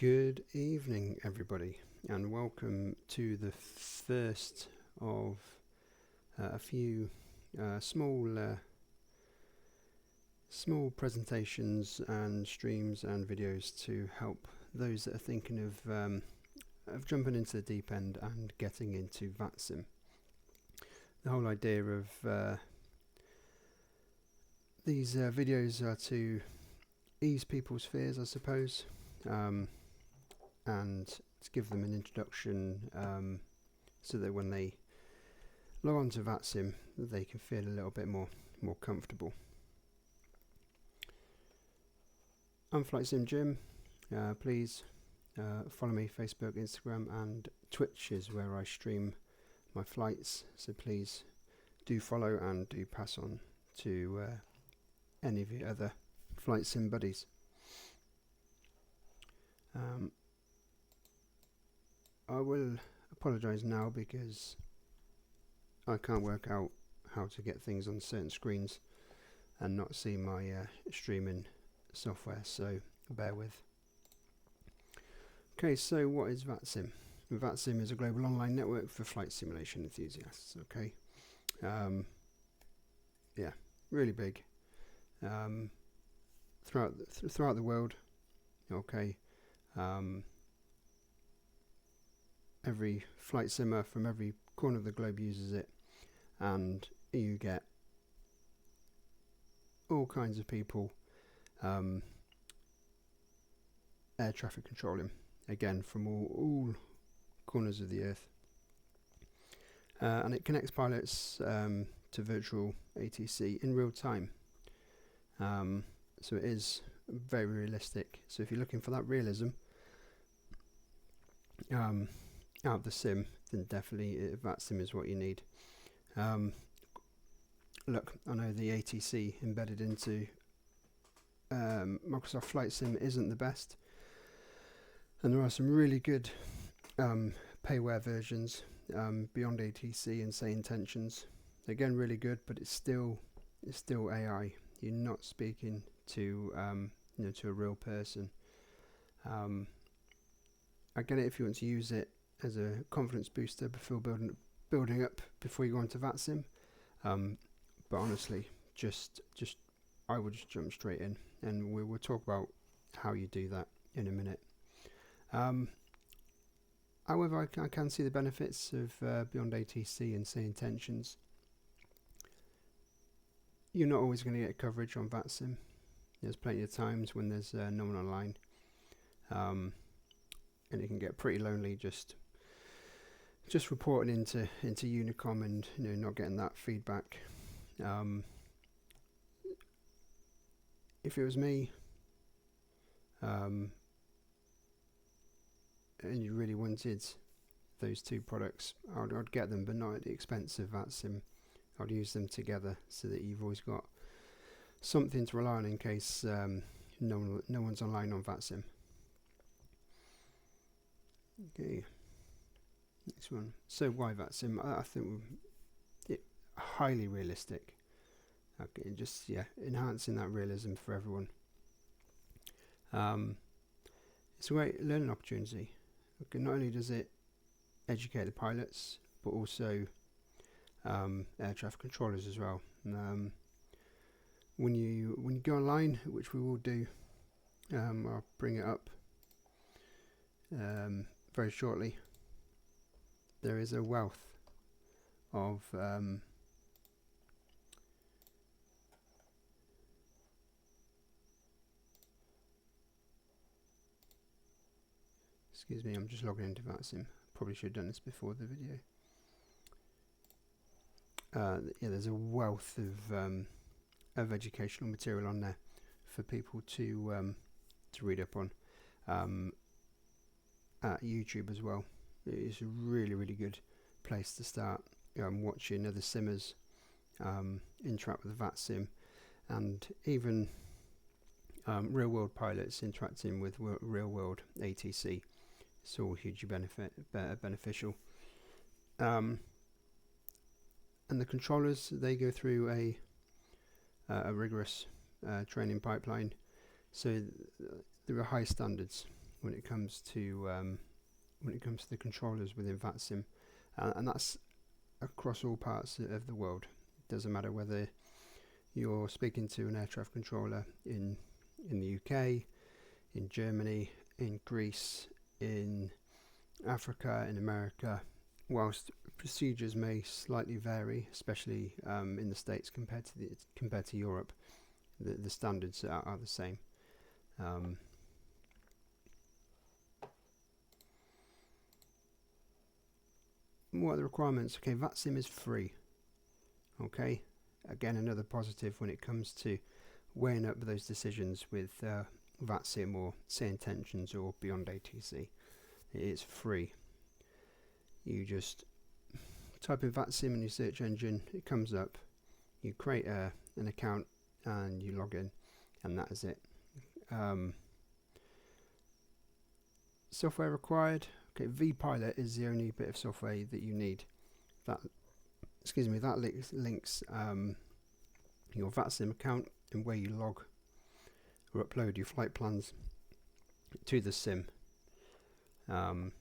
Good evening, everybody, and welcome to the first of a few small presentations and streams and videos to help those that are thinking of jumping into the deep end and getting into VATSIM. The whole idea of these videos are to ease people's fears, I suppose. And to give them an introduction so that when they log on to VATSIM they can feel a little bit more comfortable. I'm VATSIM Jim. Please follow me Facebook, Instagram and Twitch is where I stream my flights, so please do follow and do pass on to any of your other flight sim buddies. I will apologise now because I can't work out how to get things on certain screens and not see my streaming software, so bear with. Okay, so what is VATSIM? VATSIM is a global online network for flight simulation enthusiasts. Okay, yeah, really big throughout the world. Okay. Every flight simmer from every corner of the globe uses it, and you get all kinds of people air traffic controlling, again from all corners of the earth, and it connects pilots to virtual ATC in real time, so it is very realistic. So if you're looking for that realism out of the sim, then definitely VATSIM is what you need. Look, I know the ATC embedded into Microsoft Flight Sim isn't the best, and there are some really good payware versions beyond ATC and say Intentions. Again, really good, but it's still AI. You're not speaking to to a real person. I get it if you want to use it as a confidence booster before building up before you go into VATSIM, but honestly, I would just jump straight in, and we will talk about how you do that in a minute. However, I can see the benefits of beyond ATC and say Intentions. You're not always going to get coverage on VATSIM. There's plenty of times when there's no one online, and it can get pretty lonely just reporting into Unicom and not getting that feedback. If it was me, and you really wanted those two products, I'd get them, but not at the expense of VATSIM. I'd use them together so that you've always got something to rely on in case no one's online on VATSIM. Okay, next one. So why VATSIM? I think it highly realistic. Okay, just enhancing that realism for everyone. It's a great learning opportunity. Okay, not only does it educate the pilots, but also air traffic controllers as well. When you go online, which we will do, I'll bring it up very shortly. There is a wealth of excuse me, I'm just logging into VATSIM. Probably should have done this before the video. There's a wealth of educational material on there for people to read up on. At YouTube as well. It's a really good place to start watching other simmers interact with the VATSIM, and even real world pilots interacting with real world ATC. It's all hugely beneficial. And the controllers, they go through a rigorous training pipeline, so there are high standards when it comes to the controllers within VATSIM, and that's across all parts of the world. It doesn't matter whether you're speaking to an air traffic controller in the UK, in Germany, in Greece, in Africa, in America. Whilst procedures may slightly vary, especially in the States compared to Europe, the standards are the same. What are the requirements? Okay, VATSIM is free. Okay, again, another positive when it comes to weighing up those decisions with VATSIM or Say Intentions or Beyond ATC. It is free. You just type in VATSIM in your search engine, it comes up, you create an account and you log in, and that is it. Software required. Okay, vPilot is the only bit of software that you need. That links your VATSIM account and where you log or upload your flight plans to the sim. It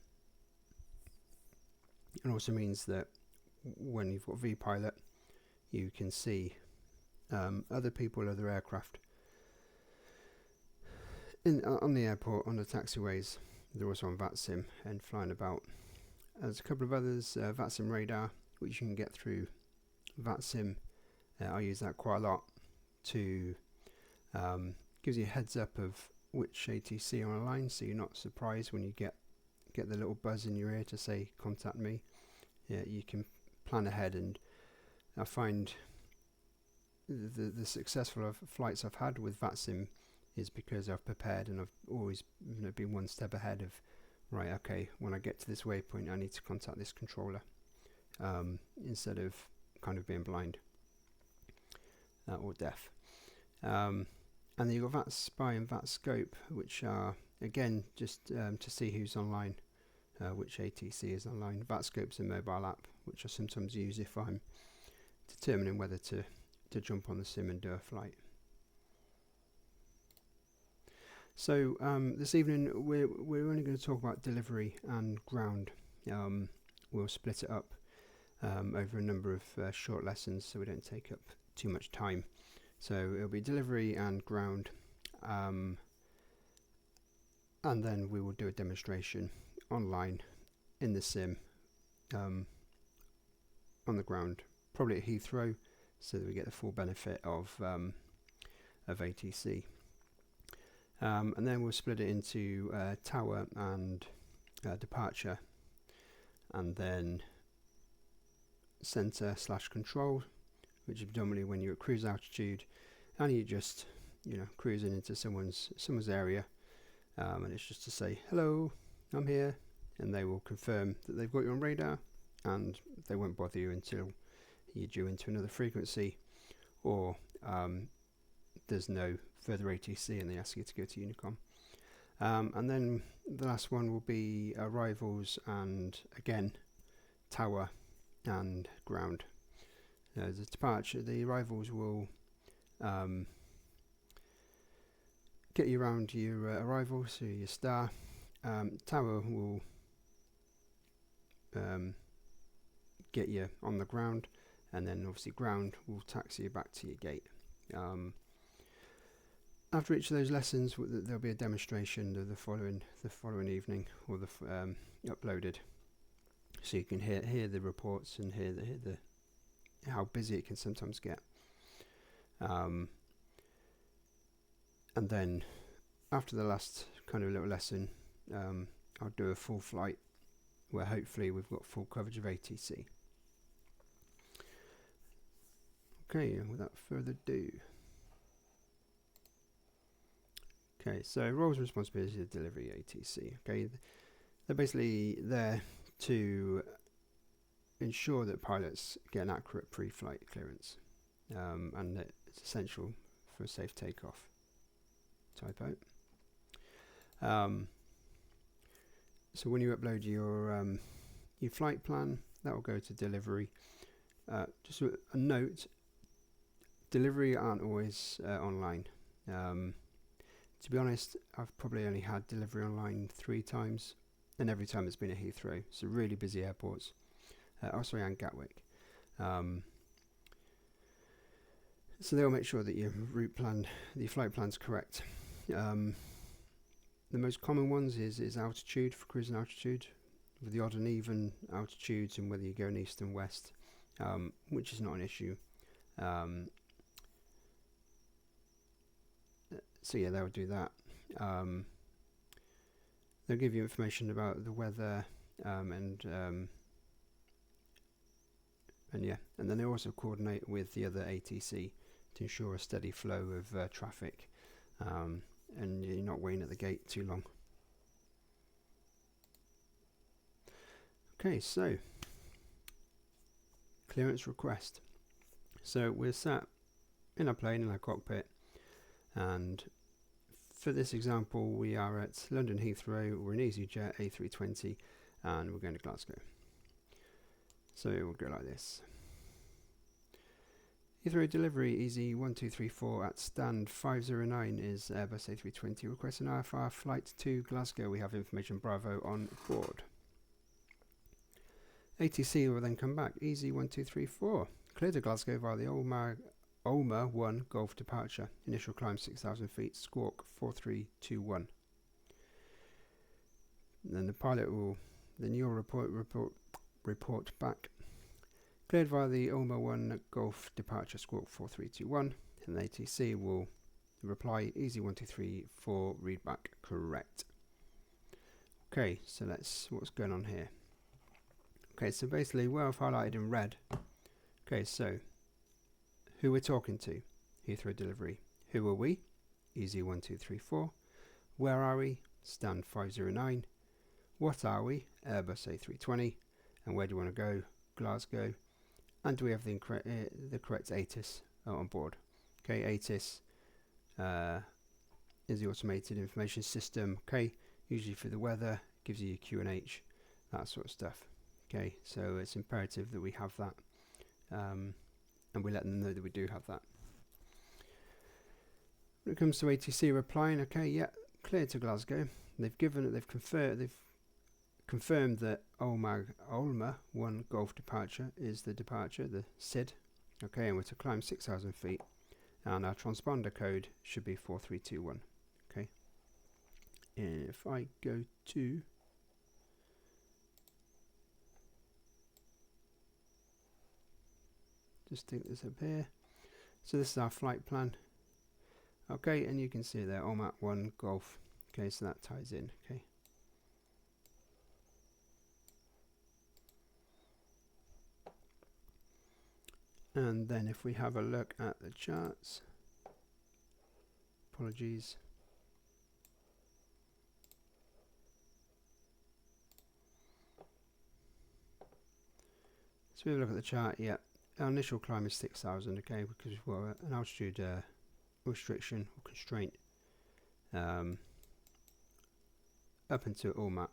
also means that when you've got vPilot, you can see other people, other aircraft on the airport, on the taxiways. They're also on VATSIM and flying about. There's a couple of others, VATSIM radar, which you can get through VATSIM. I use that quite a lot to gives you a heads up of which ATC are on a line, so you're not surprised when you get the little buzz in your ear to say contact me. Yeah, you can plan ahead, and I find the successful flights I've had with VATSIM is because I've prepared and I've always been one step ahead of, right, okay, when I get to this waypoint I need to contact this controller, instead of kind of being blind or deaf. And then you've got VATSpy and VATScope, which are again just to see who's online, which ATC is online. VATScope's a mobile app which I sometimes use if I'm determining whether to jump on the sim and do a flight. So this evening we're only going to talk about delivery and ground. We'll split it up over a number of short lessons so we don't take up too much time. So it'll be delivery and ground, and then we will do a demonstration online in the sim on the ground, probably at Heathrow, so that we get the full benefit of ATC. And then we'll split it into tower and departure, and then center / control, which is predominantly when you're at cruise altitude and you're just cruising into someone's area, and it's just to say hello, I'm here, and they will confirm that they've got you on radar, and they won't bother you until you're due into another frequency, or there's no further ATC and they ask you to go to Unicom. And then the last one will be arrivals, and again tower and ground. The departure, the arrivals will get you around your arrival, so your star. Tower will get you on the ground, and then obviously ground will taxi you back to your gate. After each of those lessons, there'll be a demonstration of the following evening, or uploaded, so you can hear the reports and hear the how busy it can sometimes get. And then after the last kind of little lesson, I'll do a full flight where hopefully we've got full coverage of ATC. Okay, and without further ado. Okay, so roles and responsibilities of delivery ATC. Okay, they're basically there to ensure that pilots get an accurate pre-flight clearance, and that it's essential for a safe takeoff. Typo. So when you upload your flight plan, that will go to delivery. Just a note: delivery aren't always online. To be honest, I've probably only had delivery online 3 times, and every time it's been at Heathrow. So really busy airports. And Gatwick. So they'll make sure that your flight plan's correct. The most common ones is altitude, for cruising altitude, with the odd and even altitudes and whether you're going east and west, which is not an issue. So yeah, they'll do that. They'll give you information about the weather, and then they also coordinate with the other ATC to ensure a steady flow of traffic, and you're not waiting at the gate too long. Okay, so clearance request. So we're sat in our plane in our cockpit, and for this example we are at London Heathrow. We're in EasyJet A320 and we're going to Glasgow. So it will go like this. Heathrow delivery Easy 1234 at stand 509 is Airbus A320. Request an IFR flight to Glasgow. We have information Bravo on board. ATC will then come back. Easy 1234. Clear to Glasgow via the Ulmer 1 Golf departure. Initial climb 6,000 feet. Squawk 4321. And then the pilot will then you'll report back. Cleared via the Ulmer 1 Golf departure. Squawk 4321. And the ATC will reply Easy 1234 read back correct. Okay, so that's what's going on here. Okay, so basically where I've highlighted in red. Okay, so who we're talking to, Heathrow delivery. Who are we? Easy 1234. Where are we? Stand 509. What are we? Airbus A320. And where do you want to go? Glasgow. And do we have the correct ATIS on board? Okay, ATIS is the automated information system. Okay, usually for the weather, gives you your QNH, that sort of stuff. Okay, so it's imperative that we have that, and we let them know that we do have that. When it comes to ATC replying, okay, yeah, clear to Glasgow. They've confirmed that Ulmer 1 Golf departure is the departure, the SID. Okay, and we're to climb 6,000 feet, and our transponder code should be 4321. Okay, and if I go to just take this up here. So this is our flight plan. Okay, and you can see there, Ulmer 1 Golf. Okay, so that ties in. Okay. And then if we have a look at the charts, apologies. So we have a look at the chart. Yeah, our initial climb is 6,000. Okay, because we've got an altitude restriction or constraint up into Ulmer.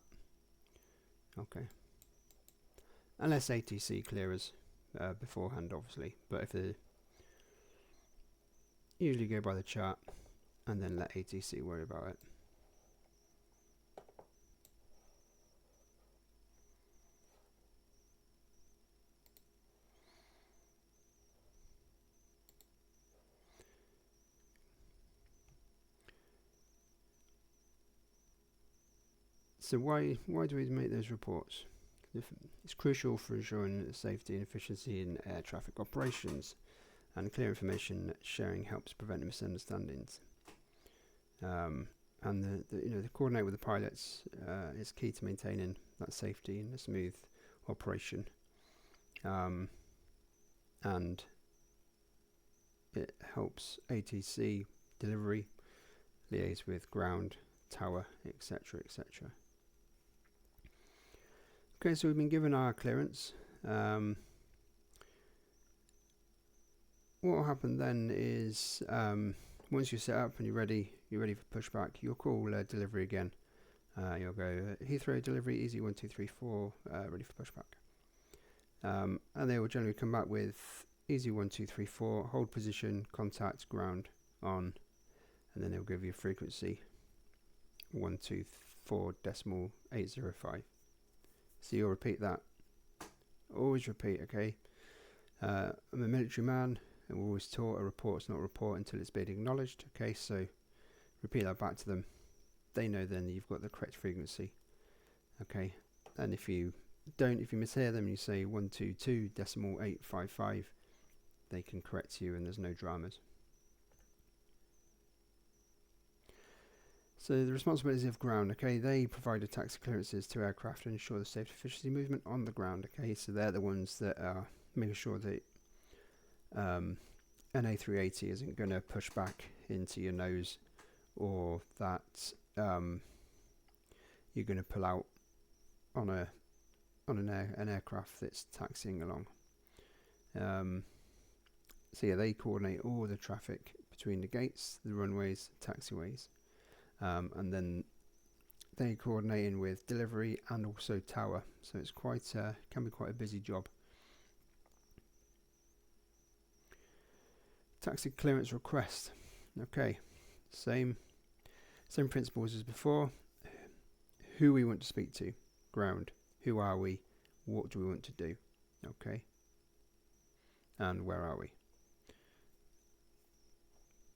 Okay, unless ATC clears beforehand, obviously, but if they usually go by the chart and then let ATC worry about it. So why do we make those reports? It's crucial for ensuring the safety and efficiency in air traffic operations, and clear information sharing helps prevent misunderstandings. And the coordinate with the pilots is key to maintaining that safety and a smooth operation. And it helps ATC delivery liaise with ground, tower, etc., etc. Okay, so we've been given our clearance. What will happen then is once you're set up and you're ready for pushback, you'll call delivery again. You'll go Heathrow delivery Easy 1234 ready for pushback, and they will generally come back with Easy 1234 hold position, contact ground on and then it'll give you a frequency 124.805. So you'll repeat that. Always repeat, okay? I'm a military man, and we're always taught a report's not a report until it's been acknowledged, okay? So repeat that back to them. They know then that you've got the correct frequency, okay? And if you mishear them, you say 122.855, they can correct you and there's no dramas. So the responsibilities of ground, okay, they provide taxi clearances to aircraft to ensure the safe and efficiency movement on the ground, okay, so they're the ones that are making sure that an A380 isn't going to push back into your nose, or that you're going to pull out on an aircraft that's taxiing along. So yeah, they coordinate all the traffic between the gates, the runways, taxiways. And then they coordinating with delivery and also tower, so it's quite can be quite a busy job. Taxi clearance request, okay, same principles as before. Who we want to speak to, ground. Who are we? What do we want to do? Okay, and where are we?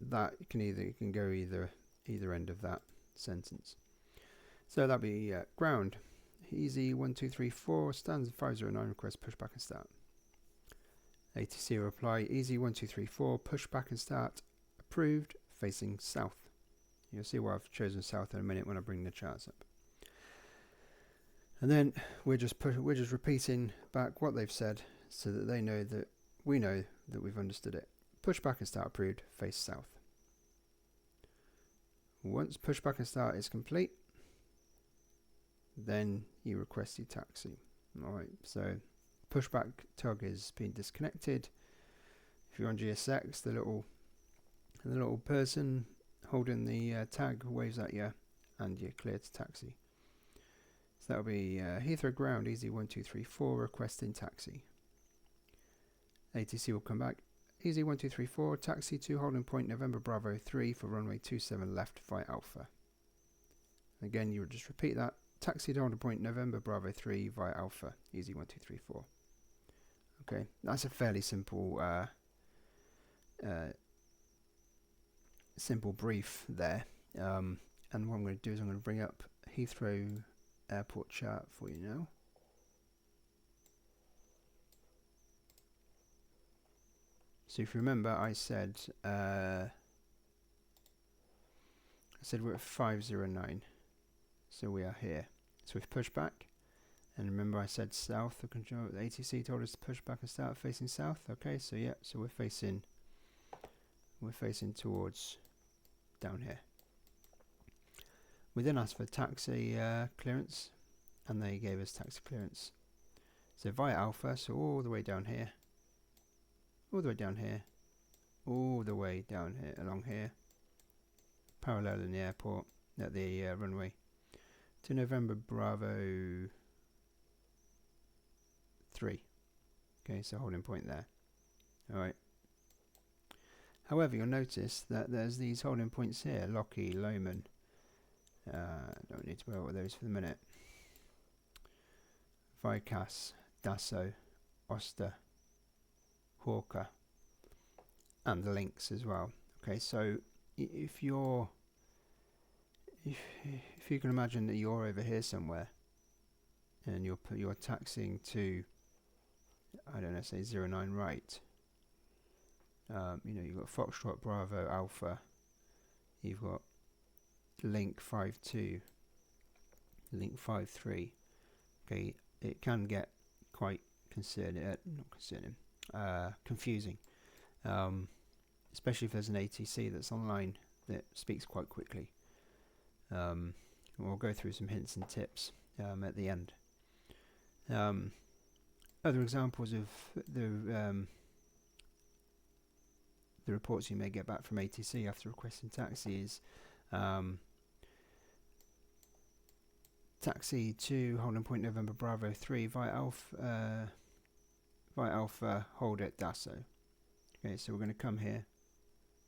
That can go either end of that sentence. So that'll be ground. Easy 1234 stands 509 request pushback and start. ATC reply easy 1234 pushback and start approved facing south. You'll see why I've chosen south in a minute when I bring the charts up. And then we're just repeating back what they've said so that they know that we know that we've understood it. Pushback and start approved, face south. Once pushback and start is complete, then you request your taxi. Alright, so pushback tug is being disconnected. If you're on GSX, the little person holding the tag waves at you and you're clear to taxi. So that'll be Heathrow ground easy 1234 requesting taxi. ATC will come back. Easy 1234 taxi to holding point November Bravo 3 for runway 27 left via Alpha. Again, you would just repeat that. Taxi to holding point November Bravo 3 via Alpha. Easy 1234. Okay, that's a fairly simple simple brief there. And what I'm going to do is I'm going to bring up Heathrow Airport chart for you now. So if you remember, I said we're at 509, so we are here. So we've pushed back, and remember I said south. The control, the ATC told us to push back and start facing south. Okay, so yeah, so we're facing towards down here. We then asked for taxi clearance, and they gave us taxi clearance. So via Alpha, so all the way down here. All the way down here, all the way down here, along here, parallel in the airport, at the runway, to November Bravo 3. Okay, so holding point there. Alright. However, you'll notice that there's these holding points here, Lockheed, Lomond. Don't need to worry about those for the minute. Vicas, Dasso, Oster, Hawker, and the links as well. Okay, so if you can imagine that you're over here somewhere and you're taxiing to, I don't know, say 09 right. You've got Foxtrot Bravo Alpha, you've got link 52, link 53. Okay, it can get quite confusing, especially if there's an ATC that's online that speaks quite quickly. We'll go through some hints and tips at the end. Other examples of the reports you may get back from ATC after requesting taxi is taxi to holding point November Bravo 3 via Alpha, hold at Dasso. Okay, so we're going to come here,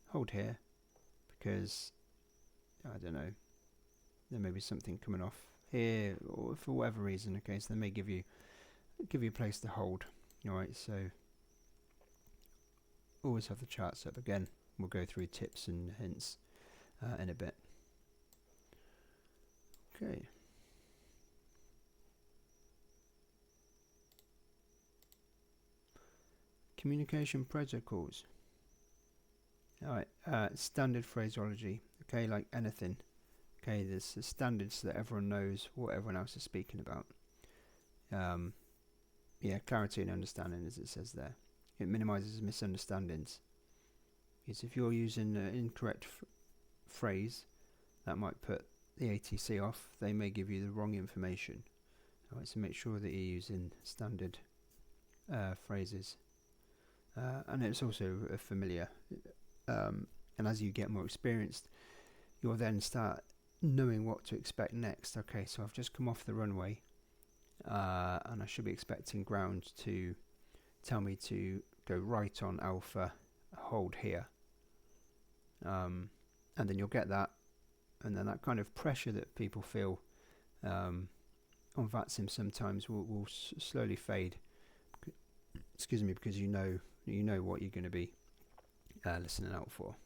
hold here, because I don't know, there may be something coming off here, or for whatever reason. Okay, so they may give you a place to hold. All right, so always have the charts up. Again, we'll go through tips and hints in a bit. Okay. Communication protocols. Alright, standard phraseology. Okay, like anything. Okay, there's the standards so that everyone knows what everyone else is speaking about. Yeah, clarity and understanding, as it says there. It minimizes misunderstandings. Because if you're using an incorrect phrase, that might put the ATC off. They may give you the wrong information. Alright, so make sure that you're using standard phrases. And it's also familiar. And as you get more experienced, you'll then start knowing what to expect next. Okay, so I've just come off the runway, and I should be expecting ground to tell me to go right on Alpha, hold here. And then you'll get that, and then that kind of pressure that people feel on VATSIM sometimes will slowly fade. Excuse me, because you know what you're going to be listening out for.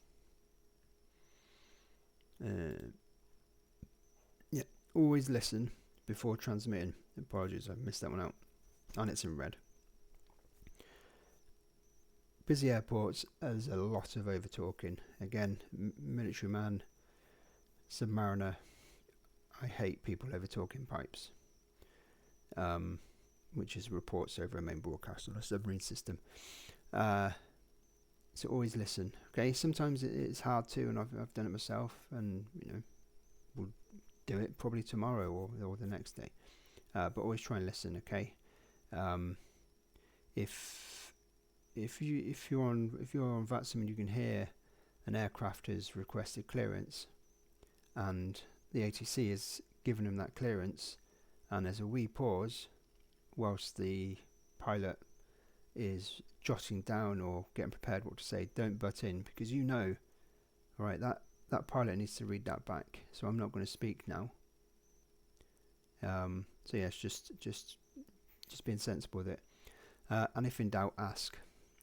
Yeah, always listen before transmitting. Apologies, I missed that one out. And it's in red. Busy airports, there's a lot of over talking. Again, military man, submariner. I hate people over talking pipes. Which is reports over a main broadcast on a submarine system. So always listen. Okay, sometimes it's hard to, and I've done it myself, and we'll do it probably tomorrow or the next day. But always try and listen. Okay. If you're on VATSIM and you can hear an aircraft has requested clearance, and the ATC has given them that clearance, and there's a wee pause whilst the pilot is jotting down or getting prepared what to say, don't butt in, because alright, that pilot needs to read that back, so I'm not going to speak now. So yes, just being sensible with it. And if in doubt, ask.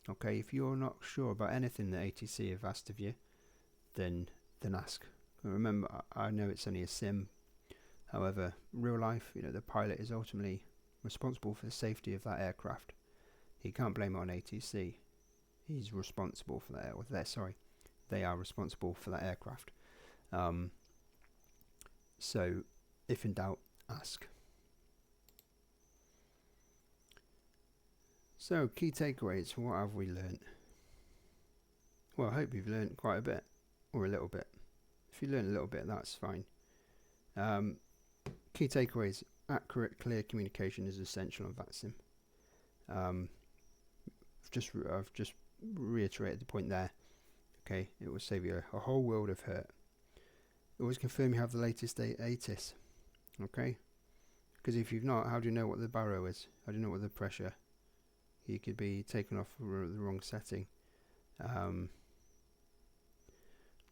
Okay, if you're not sure about anything that ATC have asked of you, then ask. Remember, I know it's only a sim. However, real life, the pilot is ultimately responsible for the safety of that aircraft. He can't blame it on ATC. He's responsible for that. They are responsible for that aircraft. So, if in doubt, ask. So, key takeaways. What have we learnt? Well, I hope you've learnt quite a bit, or a little bit. If you learn a little bit, that's fine. Key takeaways. Accurate, clear communication is essential on VATSIM. I've just reiterated the point there. Okay, it will save you a whole world of hurt. Always confirm you have the latest ATIS. Okay, because if you've not, how do you know what the barrow is? How do you know what the pressure? You could be taken off the wrong setting.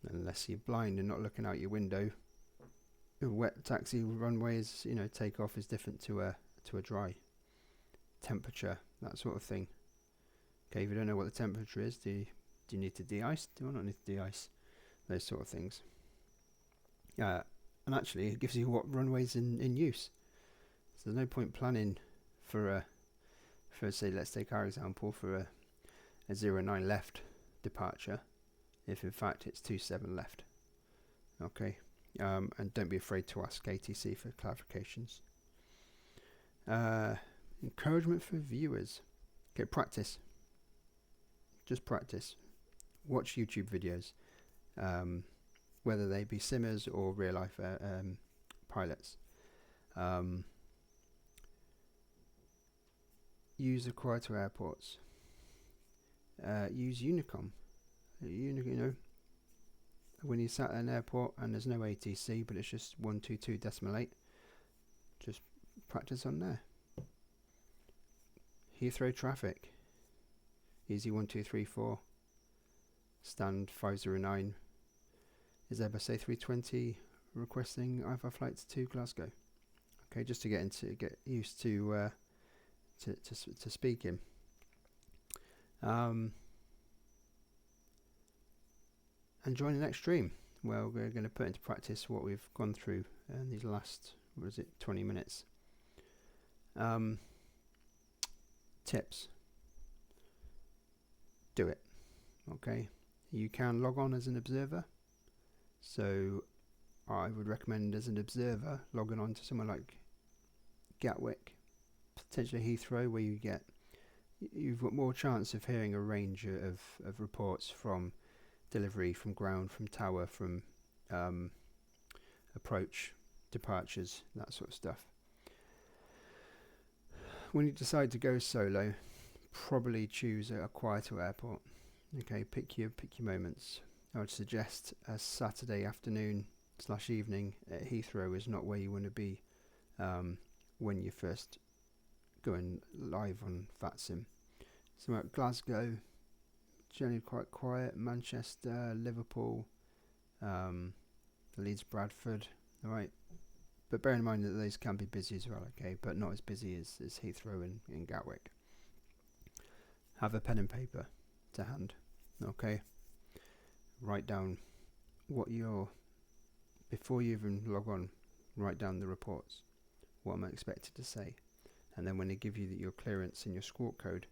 Unless you're blind and not looking out your window. A wet taxi runways, takeoff is different to a dry. Temperature, that sort of thing. Okay, if you don't know what the temperature is, do you need to de-ice? Do you not need to de-ice? Those sort of things. And actually, it gives you what runways in use. So there's no point planning for say, let's take our example, for a 09 left departure, if in fact it's 27 left. Okay. And don't be afraid to ask ATC for clarifications. Encouragement for viewers. Okay, practice. Just practice. Watch YouTube videos, whether they be simmers or real life pilots. Use the quieter airports. Use Unicom. When you sat at an airport and there's no ATC, but it's just 122.8, just practice on there. Heathrow traffic. Easy 1234. Stand 509. is Airbus A320 requesting IFR flights to Glasgow. Okay, just to get used to speaking. And join the next stream. Well, we're going to put into practice what we've gone through in these last, 20 minutes. Tips. Do it. Okay. You can log on as an observer. So I would recommend as an observer logging on to somewhere like Gatwick, potentially Heathrow, where you've got more chance of hearing a range of reports from delivery, from ground, from tower, from approach, departures, that sort of stuff. When you decide to go solo, probably choose a quieter airport. Okay, pick your moments. I would suggest a Saturday afternoon / evening at Heathrow is not where you want to be when you're first going live on VATSIM. So at Glasgow, generally quite quiet. Manchester, Liverpool, Leeds, Bradford. All right, but bear in mind that those can be busy as well. Okay, but not as busy as Heathrow and Gatwick. Have a pen and paper to hand. Okay, write down before you even log on, write down the reports, what I'm expected to say, and then when they give you your clearance and your squawk code,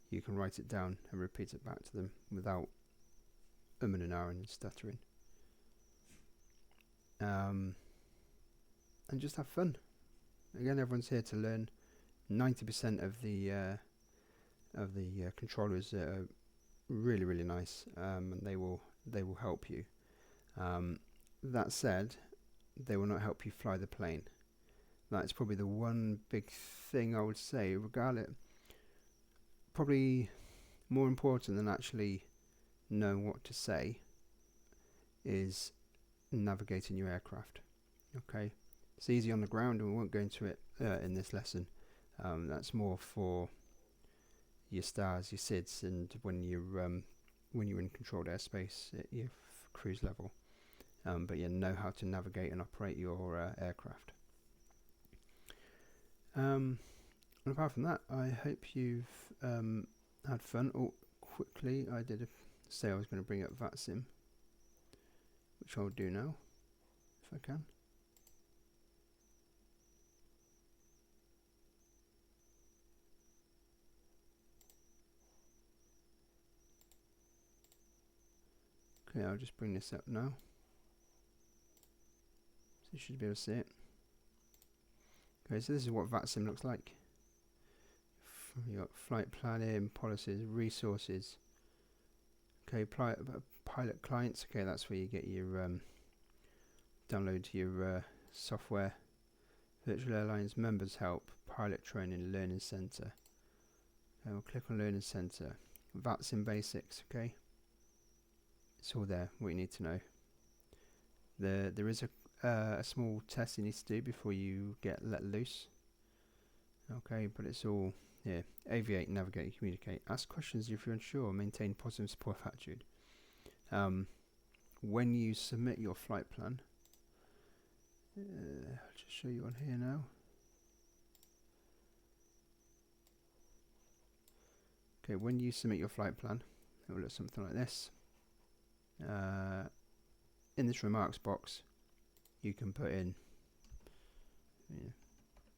you can write it down and repeat it back to them without and ahhing and stuttering. And just have fun. Again, everyone's here to learn. 90% of the controllers are really, really nice, and they will help you. That said, they will not help you fly the plane. That's probably the one big thing I would say. Regardless, probably more important than actually knowing what to say is navigating your aircraft. Okay, it's easy on the ground, and we won't go into it in this lesson. That's more for your stars, your SIDS, and when you're in controlled airspace at your cruise level. But you know how to navigate and operate your aircraft. And apart from that, I hope you've had fun. Oh, quickly, I did say I was going to bring up VATSIM, which I'll do now, if I can. Okay, I'll just bring this up now. So you should be able to see it. Okay, so this is what VATSIM looks like. You've got flight planning, policies, resources. Okay, pilot clients. Okay, that's where you get your download your software. Virtual airlines, members help, pilot training, learning center. Okay, we'll click on learning center. VATSIM basics. Okay, it's all there. What you need to know. There is a small test you need to do before you get let loose. Okay, but it's all here. Aviate, navigate, communicate. Ask questions if you're unsure. Maintain positive support attitude. When you submit your flight plan, I'll just show you on here now. Okay, when you submit your flight plan, it will look something like this. In this remarks box, you can put in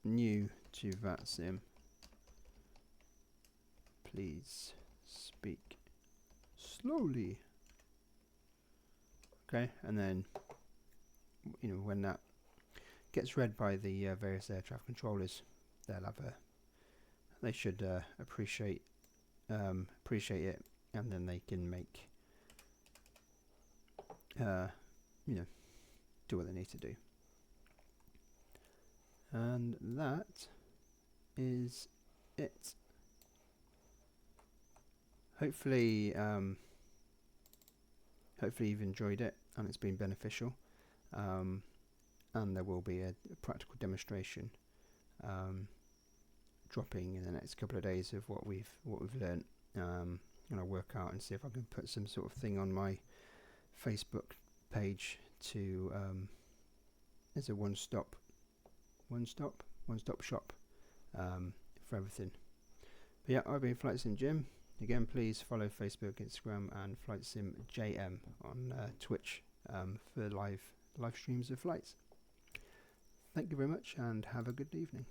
new to VATSIM. Please speak slowly. Okay, and then when that gets read by the various air traffic controllers, they should appreciate it, and then they can make do what they need to do. And that is it. Hopefully you've enjoyed it and it's been beneficial. And there will be a practical demonstration dropping in the next couple of days of what we've learnt. And I'll work out and see if I can put some sort of thing on my Facebook page to it's a one-stop shop for everything. But yeah, I've been Flight Sim Jim. Again, please follow Facebook, Instagram, and Flight Sim JM on Twitch for live streams of flights. Thank you very much, and have a good evening.